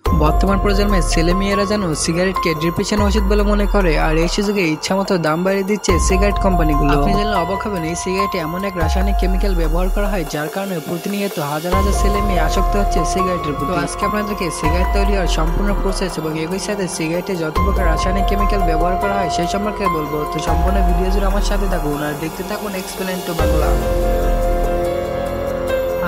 বর্তমান প্রজন্মের ছেলেমেয়েরা যেন সিগারেটকে ডিপ্রেশন ওষুধ বলে মনে করে, আর এই সুযোগে ইচ্ছামতো দাম বাড়িয়ে দিচ্ছে সিগারেট কোম্পানিগুলো। আপনি জানলে অবাক হবেন, এই সিগারেটে এমন এক রাসায়নিক কেমিক্যাল ব্যবহার করা হয় যার কারণে প্রতিনিয়ত হাজার হাজার ছেলে মেয়ে আসক্ত হচ্ছে সিগারেটের প্রতি। তো আজকে আপনাদেরকে সিগারেট তৈরি হওয়ার সম্পূর্ণ প্রসেস এবং একই সাথে সিগারেটে যত প্রকার রাসায়নিক কেমিক্যাল ব্যবহার করা হয় সেই সম্পর্কে বলবো। তো সম্পূর্ণ ভিডিও জুড়ে আমার সাথে থাকুন আর দেখতে থাকুন এক্সপ্লেন টু বাংলা।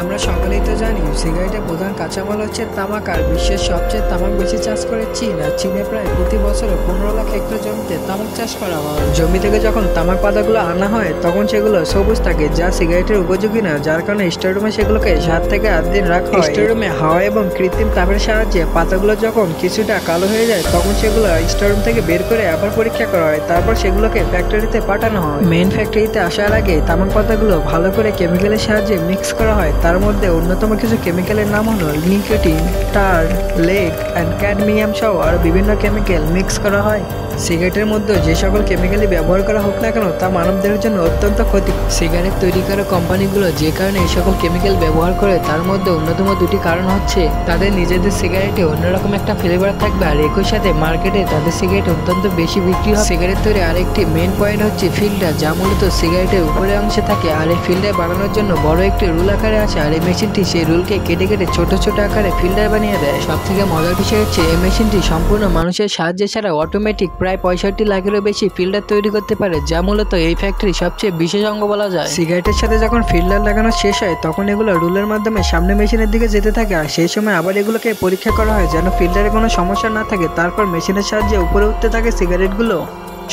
আমরা সকলেই তো জানি সিগারেটের প্রধান কাঁচামাল হচ্ছে তামাক, আর বিশ্বের সবচেয়ে তামাক বেশি চাষ করে চীন। আর চীনে প্রায় প্রতি বছরে 15 লাখ হেক্টর জমিতে তামাক চাষ করা হয়। জমি থেকে যখন তামাক পাতাগুলো আনা হয় তখন সেগুলো সবুজ থাকে, যা সিগারেটের উপযোগী না, যার কারণে স্টোররুমে সেগুলোকে 7 থেকে 8 দিন রাখা হয়। স্টোররুমে হাওয়া এবং কৃত্রিম তাপের সাহায্যে পাতাগুলো যখন কিছুটা কালো হয়ে যায় তখন সেগুলো স্টোররুম থেকে বের করে আবার পরীক্ষা করা হয়, তারপর সেগুলোকে ফ্যাক্টরিতে পাঠানো হয়। মেইন ফ্যাক্টরিতে আসার আগে তামাক পাতাগুলো ভালো করে কেমিক্যালের সাহায্যে মিক্স করা হয়। তার মধ্যে অন্যতম কিছু কেমিক্যালের নাম হলো নিকোটিন, টার, লেড অ্যান্ড ক্যাডমিয়াম সহ আরো বিভিন্ন কেমিক্যাল মিক্স করা হয়। সিগারেটের মধ্যে যে সকল কেমিক্যালই ব্যবহার করা হোক না কেন তা মানবদেহের জন্য অত্যন্ত ক্ষতি। সিগারেট তৈরিকারক কোম্পানিগুলো যে কারণে এই সকল কেমিক্যাল ব্যবহার করে তার মধ্যে অন্যতম দুটি কারণ হচ্ছে তাদের নিজেদের সিগারেটে অন্যরকম একটা ফ্লেভার থাকবে, আর একই সাথে মার্কেটে তাদের সিগারেট অত্যন্ত বেশি বিক্রি হয়। সিগারেট তৈরি আরেকটি মেইন পয়েন্ট হচ্ছে ফিল্টার, যা মূলত সিগারেটের উপরের অংশে থাকে, আর এই ফিল্টার বানানোর জন্য বড় একটি রুল আকারে আসে, আর এই মেশিনটি সেই রুলকে কেটে কেটে ছোট ছোট আকারে ফিল্টার বানিয়ে দেয়। সব থেকে মজার বিষয় হচ্ছে এই মেশিনটি সম্পূর্ণ মানুষের সাহায্যে ছাড়া অটোমেটিক প্রায় 65 লাখেরও বেশি ফিল্টার তৈরি করতে পারে, যা মূলত এই ফ্যাক্টরি সবচেয়ে বিশেষ অঙ্গ বলা যায়। সিগারেটের সাথে যখন ফিল্টার লাগানো শেষ হয় তখন এগুলো রুলের মাধ্যমে সামনে মেশিনের দিকে যেতে থাকে, আর সেই সময় আবার এগুলোকে পরীক্ষা করা হয় যেন ফিল্টারে কোনো সমস্যা না থাকে। তারপর মেশিনের সাহায্যে উপরে উঠতে থাকে সিগারেটগুলো।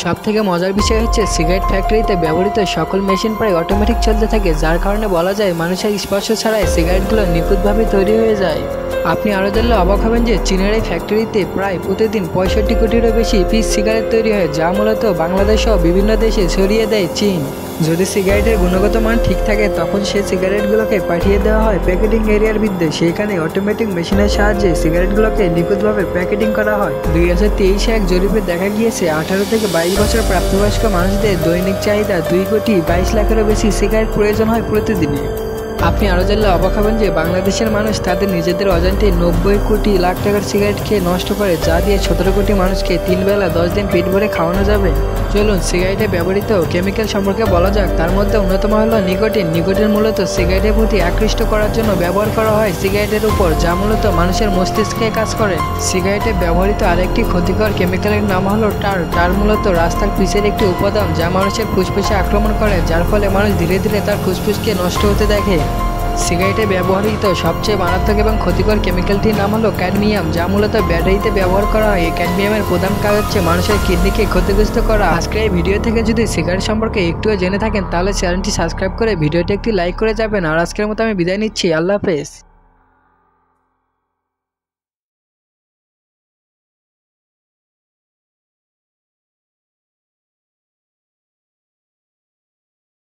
সব থেকে মজার বিষয় হচ্ছে সিগারেট ফ্যাক্টরিতে ব্যবহৃত সকল মেশিন প্রায় অটোমেটিক চলতে থাকে, যার কারণে বলা যায় মানুষের স্পর্শ ছাড়াই সিগারেটগুলো নিখুঁতভাবে তৈরি হয়ে যায়। আপনি আরও জানলে অবাক হবেন যে চীনের এই ফ্যাক্টরিতে প্রায় প্রতিদিন 65 কোটিরও বেশি পিস সিগারেট তৈরি হয়, যা মূলত বাংলাদেশ সহ বিভিন্ন দেশে ছড়িয়ে দেয় চীন। যদি সিগারেটের গুণগত মান ঠিক থাকে তখন সেই সিগারেটগুলোকে পাঠিয়ে দেওয়া হয় প্যাকেটিং এরিয়ার ভিতরে, সেখানে অটোমেটিক মেশিনের সাহায্যে সিগারেটগুলোকে নিখুঁতভাবে প্যাকেটিং করা হয়। 2023 এক জরিপে দেখা গিয়েছে 18 থেকে 22 বছর প্রাপ্তবয়স্ক মানুষদের দৈনিক চাহিদা 2 কোটি 22 লাখেরও বেশি সিগারেট প্রয়োজন হয় প্রতিদিনে। আপনি আরও জানলে অবাক হবেন যে বাংলাদেশের মানুষ তাদের নিজেদের অজান্তে 90 কোটি লাখ টাকার সিগারেট খেয়ে নষ্ট করে, যা দিয়ে 17 কোটি মানুষকে 3 বেলা 10 দিন পেট ভরে খাওয়ানো যাবে। চলুন সিগারেটে ব্যবহৃত কেমিক্যাল সম্পর্কে বলা যাক। তার মধ্যে অন্যতম হলো নিকোটিন। নিকোটিন মূলত সিগারেটের প্রতি আকৃষ্ট করার জন্য ব্যবহার করা হয় সিগারেটের উপর, যা মূলত মানুষের মস্তিষ্কে কাজ করে। সিগারেটে ব্যবহৃত আরেকটি ক্ষতিকর কেমিক্যালের নাম হলো টার। টার মূলত রাস্তার পিচের একটি উপাদান যা মানুষের ফুসফুসে আক্রমণ করে, যার ফলে মানুষ ধীরে ধীরে তার ফুসফুসকে নষ্ট হতে দেখে। সিগারেটে ব্যবহৃত সবচেয়ে মারাত্মক এবং ক্ষতিকর কেমিক্যালটির নাম হলো ক্যাডমিয়াম, যা মূলত ব্যাটারিতে ব্যবহার করা হয়। এই ক্যাডমিয়ামের প্রধান কাজ হচ্ছে মানুষের কিডনিকে ক্ষতিগ্রস্ত করা। আজকের এই ভিডিও থেকে যদি সিগারেট সম্পর্কে একটুও জেনে থাকেন তাহলে চ্যানেলটি সাবস্ক্রাইব করে ভিডিওটি একটি লাইক করে যাবেন। আর আজকের মতো আমি বিদায় নিচ্ছি, আল্লাহ হাফেজ।